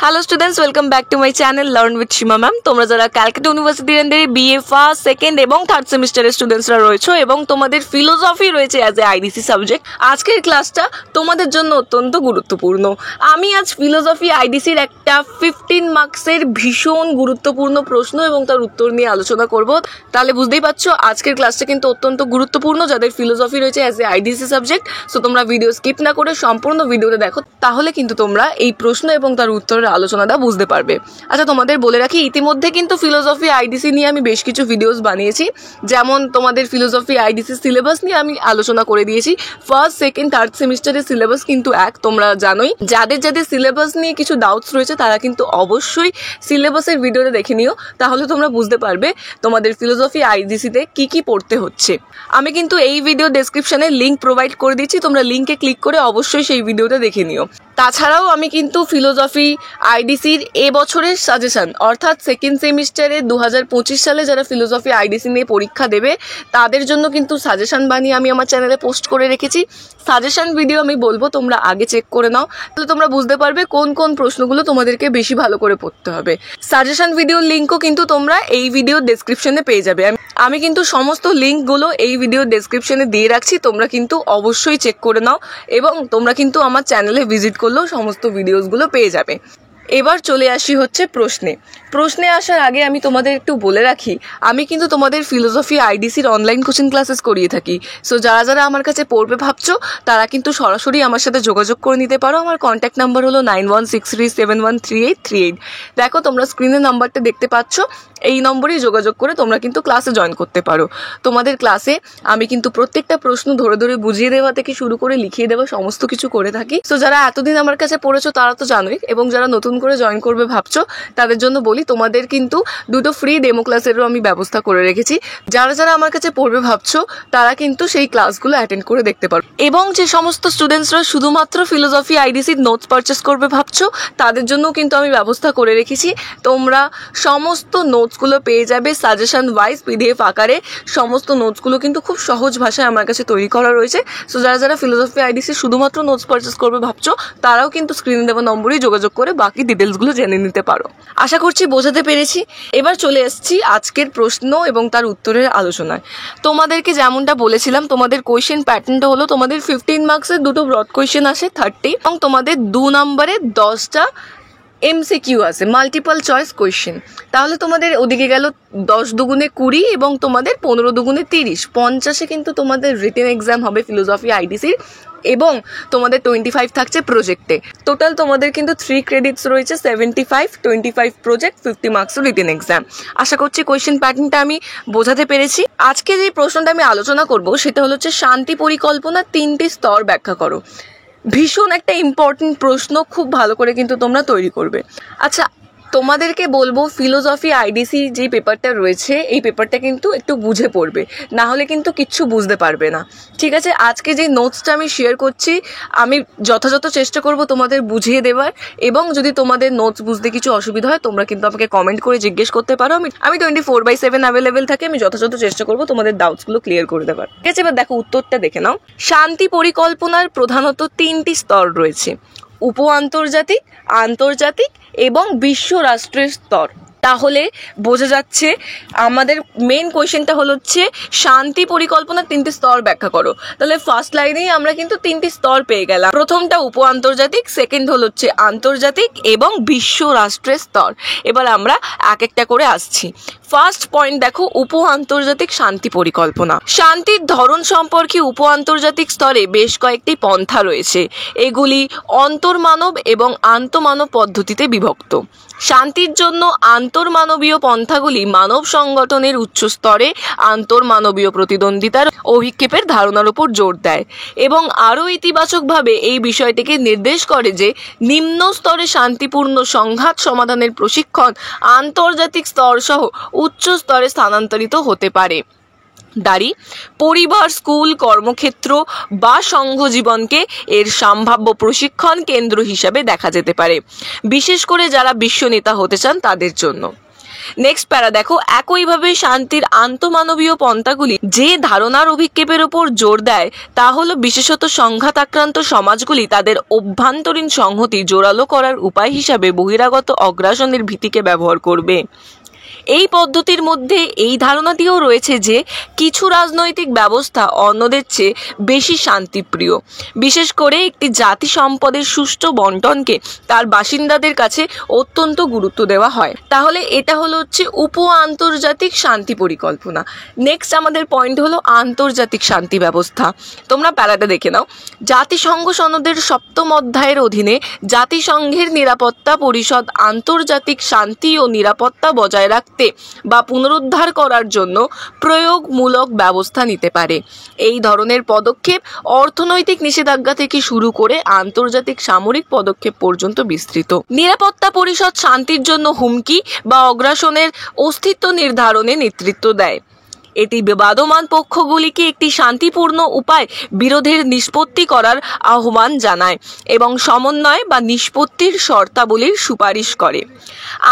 Hello students, welcome back to my channel learn with Seema ma'am. তোমরা যারা ক্যালকাটা ইউনিভার্সিটির আন্ডারে বিএ ফার্স্ট, সেকেন্ড এবং থার্ড সেমিস্টারের স্টুডেন্টসরা রয়েছে এবং তোমাদের ফিলোসফি রয়েছে অ্যাজ এ আইডিসি সাবজেক্ট, আজকের ক্লাসটা তোমাদের জন্য অত্যন্ত গুরুত্বপূর্ণ। আমি আজ ফিলোসফি আইডিসির একটা 15 মার্কসের ভীষণ গুরুত্বপূর্ণ প্রশ্ন এবং তার উত্তর নিয়ে আলোচনা করব। তাহলে বুঝতেই পারছো আজকের ক্লাসটা কিন্তু অত্যন্ত গুরুত্বপূর্ণ যাদের ফিলোসফি রয়েছে as a IDC subject. So তোমরা ভিডিও স্কিপ না করে সম্পূর্ণ ভিডিওতে দেখো, তাহলে কিন্তু তোমরা এই প্রশ্ন এবং তার উত্তরের আলোচনাটা বুঝতে পারবে। আচ্ছা, তোমাদের বলে রাখি, ইতিমধ্যে কিন্তু ফিলোসফি আইডিসি নিয়ে আমি বেশ কিছু ভিডিওস বানিয়েছি। যেমন তোমাদের ফিলোসফি আইডিসি সিলেবাস নিয়ে আমি আলোচনা করে দিয়েছি। ফার্স্ট, সেকেন্ড, থার্ড সেমিস্টারের সিলেবাস কিন্তু এক, তোমরা জানোই। যাদের যাদের সিলেবাস নিয়ে কিছু ডাউটস রয়েছে তারা কিন্তু অবশ্যই সিলেবাসের ভিডিওটা দেখে নিও, তাহলে তোমরা বুঝতে পারবে তোমাদের ফিলোসফি আইডিসিতে কি কি পড়তে হচ্ছে। আমি কিন্তু এই ভিডিও ডেসক্রিপশনে লিঙ্ক প্রোভাইড করে দিচ্ছি, তোমরা লিঙ্কে ক্লিক করে অবশ্যই সেই ভিডিওটা দেখে নিও। তাছাড়াও আমি কিন্তু ফিলোসফি আইডিসির এবছরের সাজেশন, অর্থাৎ সেকেন্ড সেমিস্টারে 2025 সালে যারা ফিলোসফি আইডিসি নিয়ে পরীক্ষা দেবে তাদের জন্য কিন্তু সাজেশন বানিয়ে আমি আমার চ্যানেলে পোস্ট করে রেখেছি। সাজেশন ভিডিও আমি বলবো তোমরা আগে চেক করে নাও, তাহলে তোমরা বুঝতে পারবে কোন কোন প্রশ্নগুলো তোমাদেরকে বেশি ভালো করে পড়তে হবে। সাজেশন ভিডিওর লিঙ্কও কিন্তু তোমরা এই ভিডিও ডেসক্রিপশনে পেয়ে যাবে। আমি কিন্তু সমস্ত লিঙ্কগুলো এই ভিডিও ডেসক্রিপশনে দিয়ে রাখছি, তোমরা কিন্তু অবশ্যই চেক করে নাও এবং তোমরা কিন্তু আমার চ্যানেলে ভিজিট করলেও সমস্ত ভিডিওসগুলো পেয়ে যাবে। এবার চলে আসি হচ্ছে প্রশ্নে আসার আগে আমি তোমাদের একটু বলে রাখি, আমি কিন্তু তোমাদের ফিলোসফি আইডিসির অনলাইন কোচিং ক্লাসেস করিয়ে থাকি। সো যারা যারা আমার কাছে পড়বে ভাবছো তারা কিন্তু সরাসরি আমার সাথে যোগাযোগ করে নিতে পারো। আমার কন্ট্যাক্ট নাম্বার হলো 9163713838। দেখো, তোমরা স্ক্রিনে নাম্বারটা দেখতে পাচ্ছ, এই নম্বরেই যোগাযোগ করে তোমরা কিন্তু ক্লাসে জয়েন করতে পারো। তোমাদের ক্লাসে আমি কিন্তু প্রত্যেকটা প্রশ্ন ধরে ধরে বুঝিয়ে দেওয়া থেকে শুরু করে লিখিয়ে দেওয়া সমস্ত কিছু করে থাকি। সো যারা এতদিন আমার কাছে পড়েছো তারা তো জানোই, এবং যারা নতুন করে জয়েন করবে ভাবছো তাদের জন্য বলি, তোমাদের কিন্তু দুটো ফ্রি ডেমো ক্লাসেরও আমি ব্যবস্থা করে রেখেছি। যারা যারা আমার কাছে পড়বে ভাবছো তারা কিন্তু সেই ক্লাসগুলো অ্যাটেন্ড করে দেখতে পারো। এবং যে সমস্ত স্টুডেন্টসরা শুধুমাত্র ফিলোসফি আইডিসির নোটস পারচেস করবে ভাবছো তাদের জন্য কিন্তু আমি ব্যবস্থা করে রেখেছি। তোমরা সমস্ত নোটসগুলো পেয়ে যাবে সাজেশন ওয়াইজ পিডিএফ আকারে। সমস্ত নোটসগুলো কিন্তু খুব সহজ ভাষায় আমার কাছে তৈরি করা রয়েছে। সো যারা যারা ফিলোসফি আইডিসি শুধুমাত্র নোটস পারচেস করবে ভাবছো তারাও কিন্তু স্ক্রিনে দেওয়া নম্বরেই যোগাযোগ করে বাকি ডিটেলসগুলো জেনে নিতে পারো। আশা করছি বোঝাতে পেরেছি। এবার চলে এসেছি আজকের প্রশ্ন এবং তার উত্তরের আলোচনায়। তোমাদেরকে যেমনটা বলেছিলাম, তোমাদের কোয়েশ্চেন প্যাটার্নটা হলো তোমাদের 15 মার্কসের দুটো ব্রড কোয়েশ্চেন আসে 30, এবং তোমাদের 2 নম্বরে 10টা এমসিকিউ আছে, মাল্টিপল চয়েস কোয়েশ্চেন। তাহলে তোমাদের ওদিকে গেল 10 দুগুণে 20 এবং তোমাদের 15 দুগুণে 30, 50-এ কিন্তু তোমাদের রিটেন এক্সাম হবে ফিলোসফি আইডিসির, এবং তোমাদের 25 থাকছে প্রজেক্টে। টোটাল তোমাদের কিন্তু 3 ক্রেডিটস রয়েছে, 75, 25 প্রজেক্ট, 50 মার্কস রিটেন এক্সাম। আশা করছি কোয়েশ্চেন প্যাটার্নটা আমি বোঝাতে পেরেছি। আজকে যে প্রশ্নটা আমি আলোচনা করব সেটা হচ্ছে শান্তি পরিকল্পনা 3টি স্তর ব্যাখ্যা করো। ভীষণ একটা ইম্পর্টেন্ট প্রশ্ন, খুব ভালো করে কিন্তু তোমরা তৈরি করবে। আচ্ছা, তোমাদেরকে বলবো ফিলোসফি আইডিসি যে পেপারটা রয়েছে এই পেপারটা কিন্তু একটু বুঝে পড়বে, না হলে কিন্তু কিচ্ছু বুঝতে পারবে না। ঠিক আছে, আজকে যে নোটসটা আমি শেয়ার করছি আমি যথাযথ চেষ্টা করব তোমাদের বুঝিয়ে দেওয়ার, এবং যদি তোমাদের নোটস বুঝতে কিছু অসুবিধা হয় তোমরা কিন্তু আমাকে কমেন্ট করে জিজ্ঞেস করতে পারো। আমি 24/7 অ্যাভেলেবেল থাকি, আমি যথাযথ চেষ্টা করব তোমাদের ডাউটসগুলো ক্লিয়ার করে দেওয়ার। ঠিক আছে, এবার দেখো উত্তরটা দেখে নাও। শান্তি পরিকল্পনার প্রধানত 3টি স্তর রয়েছে: উপ আন্তর্জাতিক, আন্তর্জাতিক এবং বিশ্ব রাষ্ট্রের স্তর। তাহলে বোঝা যাচ্ছে আমাদের মেন কোয়েশ্চেনটা হচ্ছে শান্তি পরিকল্পনার 3টি স্তর ব্যাখ্যা করো। তাহলে ফার্স্ট লাইনেই আমরা কিন্তু 3টি স্তর পেয়ে গেলাম। প্রথমটা উপ আন্তর্জাতিক, সেকেন্ড হচ্ছে আন্তর্জাতিক এবং বিশ্ব রাষ্ট্রের স্তর। এবার আমরা এক একটা করে আসছি। ফার্স্ট পয়েন্ট দেখো, উপ আন্তর্জাতিক শান্তি পরিকল্পনা। শান্তির ধরন সম্পর্কে উপ আন্তর্জাতিক স্তরে বেশ কয়েকটি পন্থা রয়েছে। এগুলি অন্তর্মানব এবং আন্তঃমানব পদ্ধতিতে বিভক্ত। শান্তির জন্য আন্তর্মানবীয় পন্থাগুলি মানব সংগঠনের উচ্চ স্তরে আন্তর্মানবীয় প্রতিদ্বন্দ্বিতার অভিক্ষেপের ধারণার উপর জোর দেয়, এবং আরও ইতিবাচকভাবে এই বিষয়টিকে নির্দেশ করে যে নিম্ন স্তরে শান্তিপূর্ণ সংঘাত সমাধানের প্রশিক্ষণ আন্তর্জাতিক স্তর সহ উচ্চ স্তরে স্থানান্তরিত হতে পারে। দাঁড়ি পরিবার, স্কুল, কর্মক্ষেত্র বা সংঘ জীবনকে এর সম্ভাব্য প্রশিক্ষণ কেন্দ্র হিসাবে দেখা যেতে পারে, বিশেষ করে যারা বিশ্ব নেতা হতে চান তাদের জন্য। নেক্সট প্যারা দেখো, একইভাবে শান্তির আন্তঃমানবীয় পন্থাগুলি যে ধারণার অভিক্ষেপের ওপর জোর দেয় তা হলো বিশেষত সংঘাত আক্রান্ত সমাজগুলি তাদের অভ্যন্তরীণ সংহতি জোরালো করার উপায় হিসাবে বহিরাগত অগ্রাসনের ভীতিকে ব্যবহার করবে। এই পদ্ধতির মধ্যে এই ধারণাটিও রয়েছে যে কিছু রাজনৈতিক ব্যবস্থা অন্যদের চেয়ে বেশি শান্তিপ্রিয়, বিশেষ করে একটি জাতি সম্পদের সুষ্ঠু বন্টনকে তার বাসিন্দাদের কাছে অত্যন্ত গুরুত্ব দেওয়া হয়। তাহলে এটা হচ্ছে উপ আন্তর্জাতিক শান্তি পরিকল্পনা। নেক্সট আমাদের পয়েন্ট হলো আন্তর্জাতিক শান্তি ব্যবস্থা। তোমরা প্যারাটা দেখে নাও। জাতিসংঘ সনদের 7ম অধ্যায়ের অধীনে জাতিসংঘের নিরাপত্তা পরিষদ আন্তর্জাতিক শান্তি ও নিরাপত্তা বজায় রাখতে বা পুনরুদ্ধার করার জন্য প্রয়োগমূলক ব্যবস্থা নিতে পারে। এই ধরনের পদক্ষেপ অর্থনৈতিক নিষেধাজ্ঞা থেকে শুরু করে আন্তর্জাতিক সামরিক পদক্ষেপ পর্যন্ত বিস্তৃত। নিরাপত্তা পরিষদ শান্তির জন্য হুমকি বা অগ্রাসনের অস্তিত্ব নির্ধারণে নেতৃত্ব দেয়। এটি বিবাদমান পক্ষগুলিকে একটি শান্তিপূর্ণ উপায় বিরোধের নিষ্পত্তি করার আহ্বান জানায় এবং সমন্বয় বা নিষ্পত্তির শর্তাবলীর সুপারিশ করে।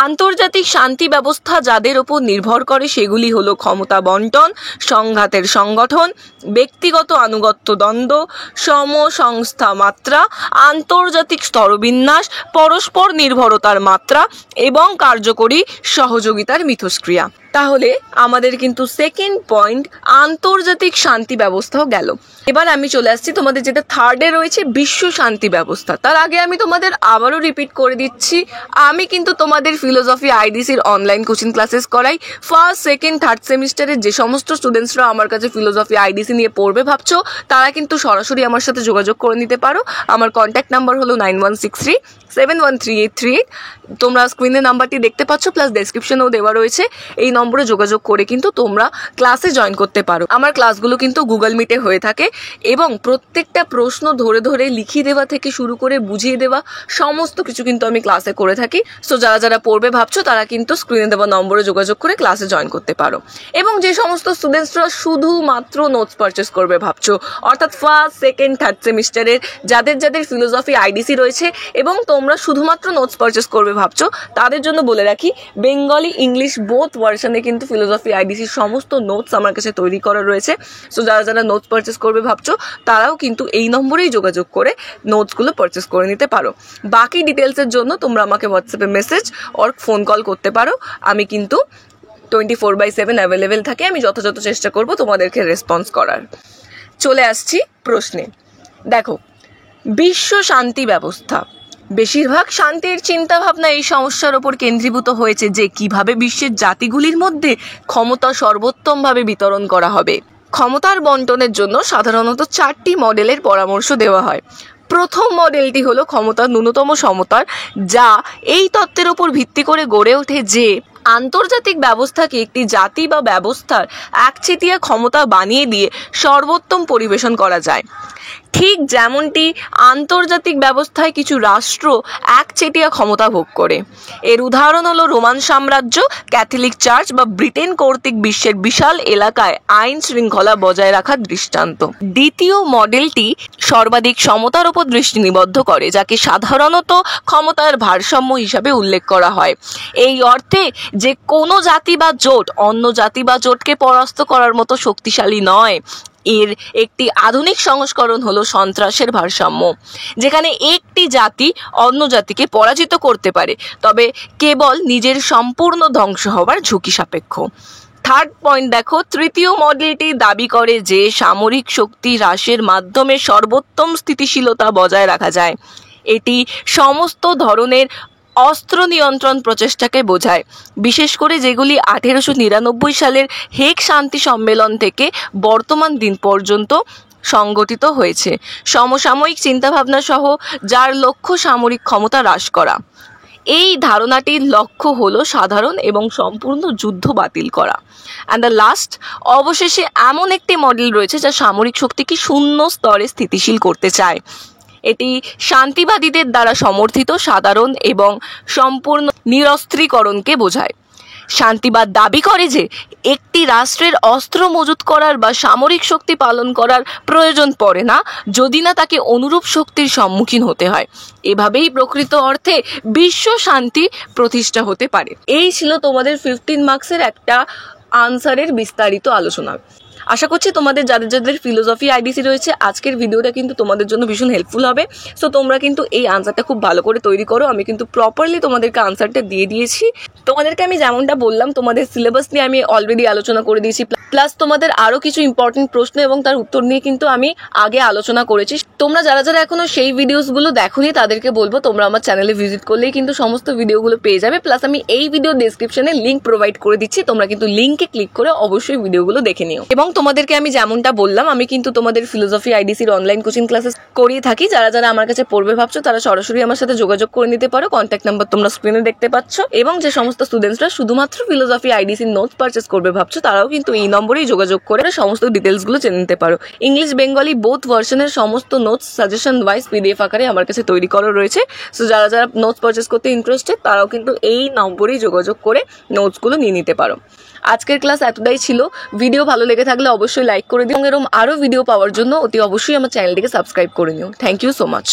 আন্তর্জাতিক শান্তি ব্যবস্থা যাদের ওপর নির্ভর করে সেগুলি হলো ক্ষমতা বন্টন, সংঘাতের সংগঠন, ব্যক্তিগত আনুগত্য দ্বন্দ্ব, সমসংস্থা মাত্রা, আন্তর্জাতিক স্তরবিন্যাস, পরস্পর নির্ভরতার মাত্রা এবং কার্যকরী সহযোগিতার মিথস্ক্রিয়া। তাহলে আমাদের কিন্তু সেকেন্ড পয়েন্ট আন্তর্জাতিক শান্তি ব্যবস্থাও গেল। এবার আমি চলে আসছি তোমাদের যেটা থার্ডে রয়েছে বিশ্ব শান্তি ব্যবস্থা। তার আগে আমি তোমাদের আবারও রিপিট করে দিচ্ছি, আমি কিন্তু তোমাদের ফিলোসফি আইডিসির অনলাইন কোচিং ক্লাসেস করাই। ফার্স্ট, সেকেন্ড, থার্ড সেমিস্টারের যে সমস্ত স্টুডেন্টসরা আমার কাছে ফিলোসফি আইডিসি নিয়ে পড়বে ভাবছো তারা কিন্তু সরাসরি আমার সাথে যোগাযোগ করে নিতে পারো। আমার কন্ট্যাক্ট নাম্বার হলো 9163713838। তোমরা স্ক্রিনে নাম্বারটি দেখতে পাচ্ছ, প্লাস ডেসক্রিপশনেও দেওয়া রয়েছে। এই নম্বরে যোগাযোগ করে কিন্তু তোমরা ক্লাসে জয়েন করতে পারো। আমার ক্লাসগুলো কিন্তু গুগল মিটে হয়ে থাকে এবং প্রত্যেকটা প্রশ্ন ধরে ধরে লিখিয়ে দেওয়া থেকে শুরু করে বুঝিয়ে দেওয়া সমস্ত কিছু কিন্তু আমি ক্লাসে করে থাকি। সো যারা যারা পড়বে ভাবছো তারা কিন্তু স্ক্রিনে দেওয়া নম্বরে যোগাযোগ করে ক্লাসে জয়েন করতে পারো। এবং যে সমস্ত স্টুডেন্টসরা শুধুমাত্র নোটস পারচেস করবে ভাবছো, অর্থাৎ ফার্স্ট, সেকেন্ড, থার্ড সেমিস্টারের যাদের যাদের ফিলোসফি আইডিসি রয়েছে এবং তোমরা শুধুমাত্র নোটস পারচেস করবে ভাবছো, তাদের জন্য বলে রাখি বেঙ্গলি ইংলিশ বোথ ভার্সনে কিন্তু ফিলোসফি আইডিসির সমস্ত নোটস আমার কাছে তৈরি করা রয়েছে। সো যারা যারা নোটস পারচেস করবে ভাবছো তারাও কিন্তু এই নম্বরেই যোগাযোগ করে নোটসগুলো পারচেস করে নিতে পারো। বাকি ডিটেলসের জন্য তোমরা আমাকে হোয়াটসঅ্যাপে মেসেজ অর ফোন কল করতে পারো। আমি কিন্তু 24/7 অ্যাভেলেবেল থাকে। আমি যথাযথ চেষ্টা করব তোমাদেরকে রেসপন্স করার। চলে আসছি প্রশ্নে। দেখো, বিশ্ব শান্তি ব্যবস্থা, বেশিরভাগ শান্তির চিন্তাভাবনা এই সমস্যার ওপর কেন্দ্রীভূত হয়েছে যে কিভাবে বিশ্বের জাতিগুলির মধ্যে ক্ষমতা সর্বোত্তমভাবে বিতরণ করা হবে। ক্ষমতার বন্টনের জন্য সাধারণত 4টি মডেলের পরামর্শ দেওয়া হয়। প্রথম মডেলটি হলো ক্ষমতার ন্যূনতম সমতার, যা এই তত্ত্বের ওপর ভিত্তি করে গড়ে ওঠে যে আন্তর্জাতিক ব্যবস্থাকে একটি জাতি বা ব্যবস্থার একচেটিয়া ক্ষমতা বানিয়ে দিয়ে সর্বোত্তম পরিবেশন করা যায়। ঠিক যেমনটি আন্তর্জাতিক ব্যবস্থায় কিছু রাষ্ট্র একচেটিয়া ক্ষমতা ভোগ করে। এর উদাহরণ হলো রোমান সাম্রাজ্য, ক্যাথলিক চার্চ বা ব্রিটেন কর্তৃক বিশ্বের বিশাল এলাকায় আইন শৃঙ্খলা বজায় রাখার দৃষ্টান্ত। দ্বিতীয় মডেলটি সর্বাধিক সমতার উপর দৃষ্টি নিবদ্ধ করে, যাকে সাধারণত ক্ষমতার ভারসাম্য হিসাবে উল্লেখ করা হয়। এই অর্থে যে কোনো জাতি বা জোট অন্য জাতি বা জোটকে পরাস্ত করার মতো শক্তিশালী নয়। এর একটি আধুনিক সংস্করণ হলো সন্ত্রাসের ভারসাম্য, যেখানে একটি জাতি অন্য জাতিকে পরাজিত করতে পারে, তবে কেবল নিজের সম্পূর্ণ ধ্বংস হওয়ার ঝুঁকি সাপেক্ষ। থার্ড পয়েন্ট দেখো, তৃতীয় মডেলটি দাবি করে যে সামরিক শক্তি হ্রাসের মাধ্যমে সর্বোত্তম স্থিতিশীলতা বজায় রাখা যায়। এটি সমস্ত ধরনের অস্ত্র নিয়ন্ত্রণ প্রচেষ্টাকে বোঝায়, বিশেষ করে যেগুলি 1899 সালের হেগ শান্তি সম্মেলন থেকে বর্তমান দিন পর্যন্ত সংগঠিত হয়েছে। সমসাময়িক চিন্তাভাবনা সহ যার লক্ষ্য সামরিক ক্ষমতা হ্রাস করা। এই ধারণাটির লক্ষ্য হলো সাধারণ এবং সম্পূর্ণ যুদ্ধ বাতিল করা। অ্যান্ড দ্য লাস্ট, অবশেষে এমন একটি মডেল রয়েছে যা সামরিক শক্তিকে শূন্য স্তরে স্থিতিশীল করতে চায়। এটি শান্তিবাদীদের দ্বারা সমর্থিত সাধারণ এবং সম্পূর্ণ নিরস্ত্রীকরণকে বোঝায়। শান্তিবাদ দাবি করে যে একটি রাষ্ট্রের অস্ত্র মজুত করার বা সামরিক শক্তি পালন করার প্রয়োজন পড়ে না যদি না তাকে অনুরূপ শক্তির সম্মুখীন হতে হয়। এভাবেই প্রকৃত অর্থে বিশ্ব শান্তি প্রতিষ্ঠা হতে পারে। এই ছিল তোমাদের 15 মার্কসের একটা আনসারের বিস্তারিত আলোচনা। আশা করছি তোমাদের যাদের যাদের ফিলোসফি আইডিসি রয়েছে আজকের ভিডিওটা কিন্তু তোমাদের জন্য ভীষণ হেল্পফুল হবে। সো তোমরা কিন্তু এই আনসারটা খুব ভালো করে তৈরি করো। আমি কিন্তু প্রপারলি তোমাদেরকে আনসারটা দিয়ে দিয়েছি। তোমাদেরকে আমি যেমনটা বললাম তোমাদের সিলেবাস নিয়ে আমি অলরেডি আলোচনা করে দিয়েছি, প্লাস তোমাদের আরও কিছু ইম্পর্টেন্ট প্রশ্ন এবং তার উত্তর নিয়ে কিন্তু আমি আগে আলোচনা করেছি। তোমরা যারা যারা এখনো সেই ভিডিওসগুলো দেখোনি তাদেরকে বলবো তোমরা আমার চ্যানেলে ভিজিট করলেই কিন্তু সমস্ত ভিডিওগুলো পেয়ে যাবে। প্লাস আমি এই ভিডিও ডেসক্রিপশনে লিঙ্ক প্রোভাইড করে দিচ্ছি, তোমরা কিন্তু লিঙ্কে ক্লিক করে অবশ্যই ভিডিওগুলো দেখে নিও। এবং তোমাদেরকে আমি যেমনটা বললাম আমি কিন্তু তোমাদের ফিলোসফি আইডিসির অনলাইন কোচিং ক্লাসেস করিয়ে থাকি। যারা যারা আমার কাছে পড়বে ভাবছো তারা সরাসরি আমার সাথে যোগাযোগ করে নিতে পারো। কন্ট্যাক্ট নাম্বার তোমরা স্ক্রিনে দেখতে পাচ্ছ। এবং যে সমস্ত স্টুডেন্টসরা শুধুমাত্র ফিলোসফি আইডিসির নোটস পারচেস করবে ভাবছো তারাও কিন্তু এই নম্বরেই যোগাযোগ করে সমস্ত ডিটেলসগুলো জেনে নিতে পারো। ইংলিশ বেঙ্গলি বোথ ভার্সনের সমস্ত নোটস সাজেশন ওয়াইজ পিডিএফ আকারে আমার কাছে তৈরি করা রয়েছে। সো যারা যারা নোটস পারচেস করতে ইন্টারেস্টেড তারাও কিন্তু এই নম্বরেই যোগাযোগ করে নোটসগুলো নিয়ে নিতে পারো। আজকের ক্লাস এতটাই ছিল। ভিডিও ভালো লেগে থাকলে অবশ্যই লাইক করে দিও এবং এরকম আরও ভিডিও পাওয়ার জন্য অতি অবশ্যই আমার চ্যানেলটিকে সাবস্ক্রাইব করে নিও। Thank you so much.